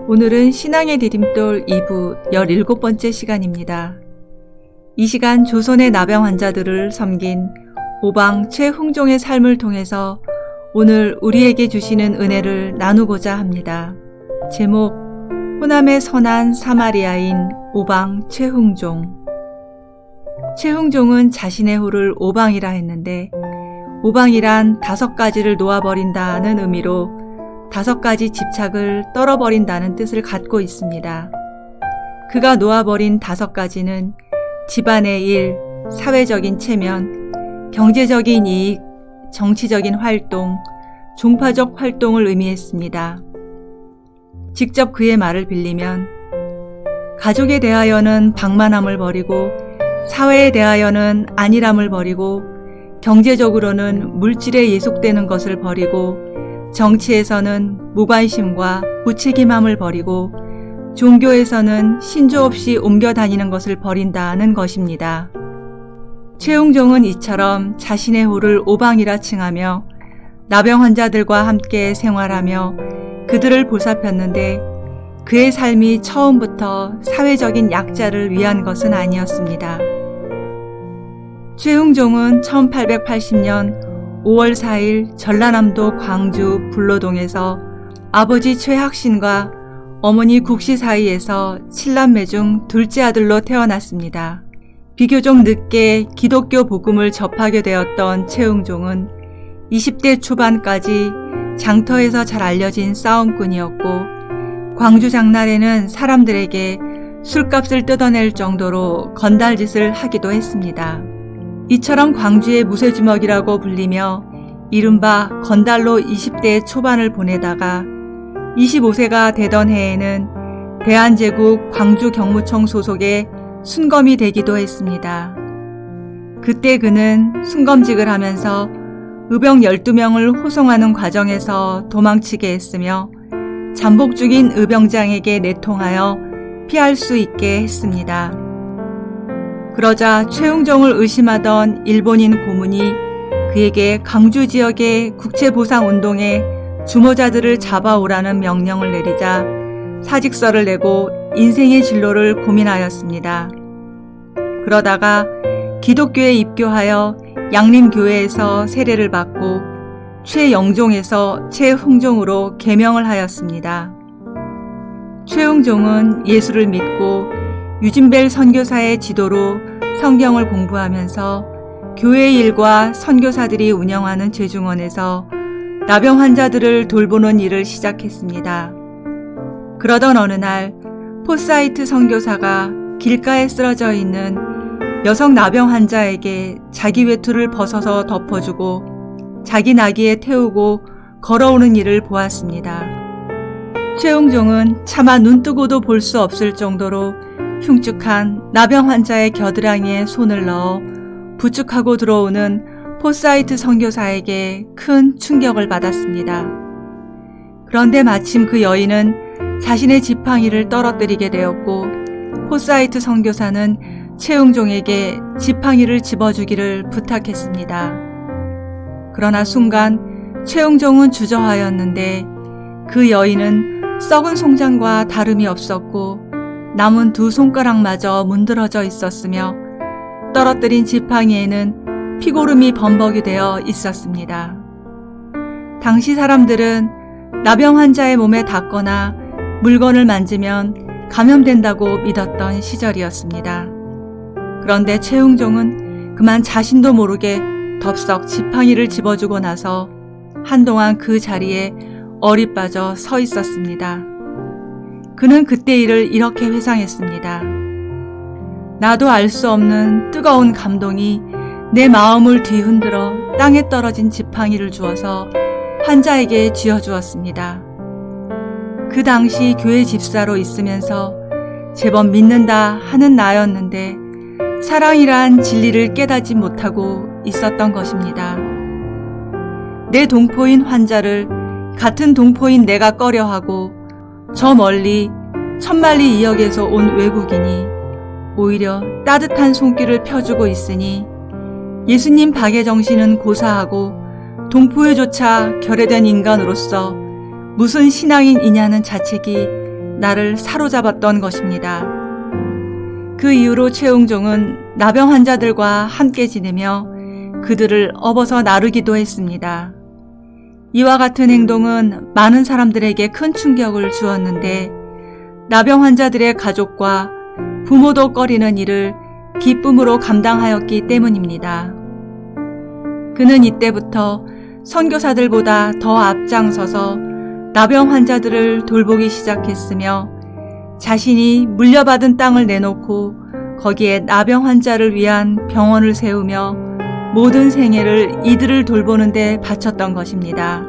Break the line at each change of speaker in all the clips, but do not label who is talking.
오늘은 신앙의 디딤돌 2부 17번째 시간입니다. 이 시간 조선의 나병 환자들을 섬긴 오방 최흥종의 삶을 통해서 오늘 우리에게 주시는 은혜를 나누고자 합니다. 제목, 호남의 선한 사마리아인 오방 최흥종. 최흥종은 자신의 호를 오방이라 했는데 오방이란 5가지를 놓아버린다는 의미로 5가지 집착을 떨어버린다는 뜻을 갖고 있습니다. 그가 놓아버린 5가지는 집안의 일, 사회적인 체면, 경제적인 이익, 정치적인 활동, 종파적 활동을 의미했습니다. 직접 그의 말을 빌리면 가족에 대하여는 방만함을 버리고 사회에 대하여는 안일함을 버리고 경제적으로는 물질에 예속되는 것을 버리고 정치에서는 무관심과 무책임함을 버리고 종교에서는 신조 없이 옮겨 다니는 것을 버린다는 것입니다. 최흥종은 이처럼 자신의 호를 오방이라 칭하며 나병 환자들과 함께 생활하며 그들을 보살폈는데 그의 삶이 처음부터 사회적인 약자를 위한 것은 아니었습니다. 최흥종은 1880년 5월 4일 전라남도 광주 불로동에서 아버지 최학신과 어머니 국시 사이에서 7남매 중 둘째 아들로 태어났습니다. 비교적 늦게 기독교 복음을 접하게 되었던 최흥종은 20대 초반까지 장터에서 잘 알려진 싸움꾼이었고 광주 장날에는 사람들에게 술값을 뜯어낼 정도로 건달짓을 하기도 했습니다. 이처럼 광주의 무쇠주먹이라고 불리며 이른바 건달로 20대 초반을 보내다가 25세가 되던 해에는 대한제국 광주경무청 소속의 순검이 되기도 했습니다. 그때 그는 순검직을 하면서 의병 12명을 호송하는 과정에서 도망치게 했으며 잠복 중인 의병장에게 내통하여 피할 수 있게 했습니다. 그러자 최흥종을 의심하던 일본인 고문이 그에게 광주 지역의 국채보상운동에 주모자들을 잡아오라는 명령을 내리자 사직서를 내고 인생의 진로를 고민하였습니다. 그러다가 기독교에 입교하여 양림교회에서 세례를 받고 최영종에서 최흥종으로 계명을 하였습니다. 최흥종은 예수를 믿고 유진벨 선교사의 지도로 성경을 공부하면서 교회 일과 선교사들이 운영하는 재중원에서 나병 환자들을 돌보는 일을 시작했습니다. 그러던 어느 날 포사이트 선교사가 길가에 쓰러져 있는 여성 나병 환자에게 자기 외투를 벗어서 덮어주고 자기 나귀에 태우고 걸어오는 일을 보았습니다. 최흥종은 차마 눈뜨고도 볼 수 없을 정도로 흉측한 나병 환자의 겨드랑이에 손을 넣어 부축하고 들어오는 포사이트 선교사에게 큰 충격을 받았습니다. 그런데 마침 그 여인은 자신의 지팡이를 떨어뜨리게 되었고 포사이트 선교사는 최흥종에게 지팡이를 집어주기를 부탁했습니다. 그러나 순간 최흥종은 주저하였는데 그 여인은 썩은 송장과 다름이 없었고 남은 2 손가락마저 문드러져 있었으며 떨어뜨린 지팡이에는 피고름이 범벅이 되어 있었습니다. 당시 사람들은 나병 환자의 몸에 닿거나 물건을 만지면 감염된다고 믿었던 시절이었습니다. 그런데 최흥종은 그만 자신도 모르게 덥석 지팡이를 집어주고 나서 한동안 그 자리에 얼이 빠져 서 있었습니다. 그는 그때 일을 이렇게 회상했습니다. 나도 알 수 없는 뜨거운 감동이 내 마음을 뒤흔들어 땅에 떨어진 지팡이를 주어서 환자에게 쥐어주었습니다. 그 당시 교회 집사로 있으면서 제법 믿는다 하는 나였는데 사랑이란 진리를 깨닫지 못하고 있었던 것입니다. 내 동포인 환자를 같은 동포인 내가 꺼려하고 저 멀리 천만리 이역에서 온 외국인이 오히려 따뜻한 손길을 펴주고 있으니 예수님 박의 정신은 고사하고 동포에조차 결여된 인간으로서 무슨 신앙인이냐는 자책이 나를 사로잡았던 것입니다. 그 이후로 최웅종은 나병 환자들과 함께 지내며 그들을 업어서 나르기도 했습니다. 이와 같은 행동은 많은 사람들에게 큰 충격을 주었는데 나병 환자들의 가족과 부모도 꺼리는 일을 기쁨으로 감당하였기 때문입니다. 그는 이때부터 선교사들보다 더 앞장서서 나병 환자들을 돌보기 시작했으며 자신이 물려받은 땅을 내놓고 거기에 나병 환자를 위한 병원을 세우며 모든 생애를 이들을 돌보는 데 바쳤던 것입니다.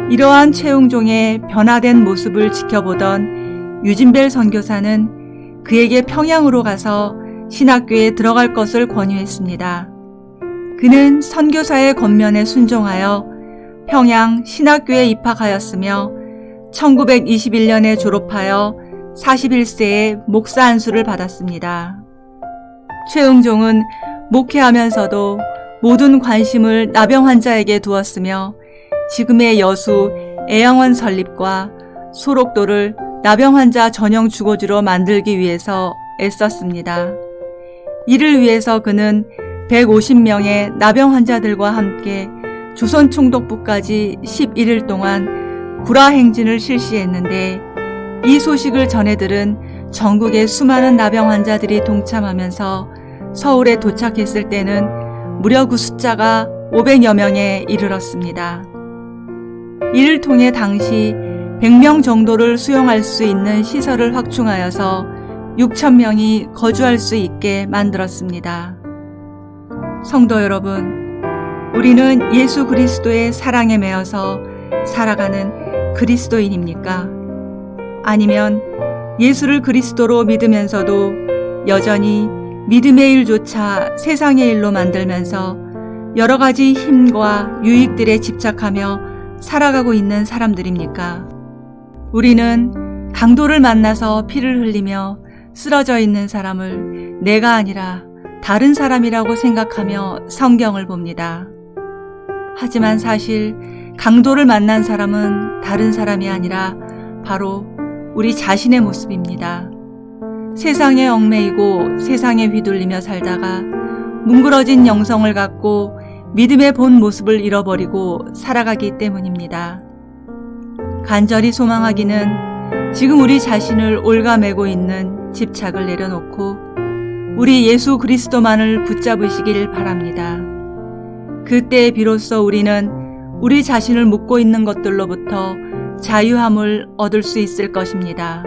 이러한 최웅종의 변화된 모습을 지켜보던 유진벨 선교사는 그에게 평양으로 가서 신학교에 들어갈 것을 권유했습니다. 그는 선교사의 권면에 순종하여 평양 신학교에 입학하였으며 1921년에 졸업하여 41세에 목사 안수를 받았습니다. 최웅종은 목회하면서도 모든 관심을 나병 환자에게 두었으며 지금의 여수 애양원 설립과 소록도를 나병 환자 전용 주거지로 만들기 위해서 애썼습니다. 이를 위해서 그는 150명의 나병 환자들과 함께 조선 총독부까지 11일 동안 구라 행진을 실시했는데 이 소식을 전해들은 전국의 수많은 나병 환자들이 동참하면서 서울에 도착했을 때는 무려 그 숫자가 500여 명에 이르렀습니다. 이를 통해 당시 100명 정도를 수용할 수 있는 시설을 확충하여서 6,000명이 거주할 수 있게 만들었습니다. 성도 여러분, 우리는 예수 그리스도의 사랑에 매여서 살아가는 그리스도인입니까? 아니면 예수를 그리스도로 믿으면서도 여전히 믿음의 일조차 세상의 일로 만들면서 여러 가지 힘과 유익들에 집착하며 살아가고 있는 사람들입니까? 우리는 강도를 만나서 피를 흘리며 쓰러져 있는 사람을 내가 아니라 다른 사람이라고 생각하며 성경을 봅니다. 하지만 사실 강도를 만난 사람은 다른 사람이 아니라 바로 우리 자신의 모습입니다. 세상에 얽매이고 세상에 휘둘리며 살다가 뭉그러진 영성을 갖고 믿음의 본 모습을 잃어버리고 살아가기 때문입니다. 간절히 소망하기는 지금 우리 자신을 옭아매고 있는 집착을 내려놓고 우리 예수 그리스도만을 붙잡으시길 바랍니다. 그때 비로소 우리는 우리 자신을 묶고 있는 것들로부터 자유함을 얻을 수 있을 것입니다.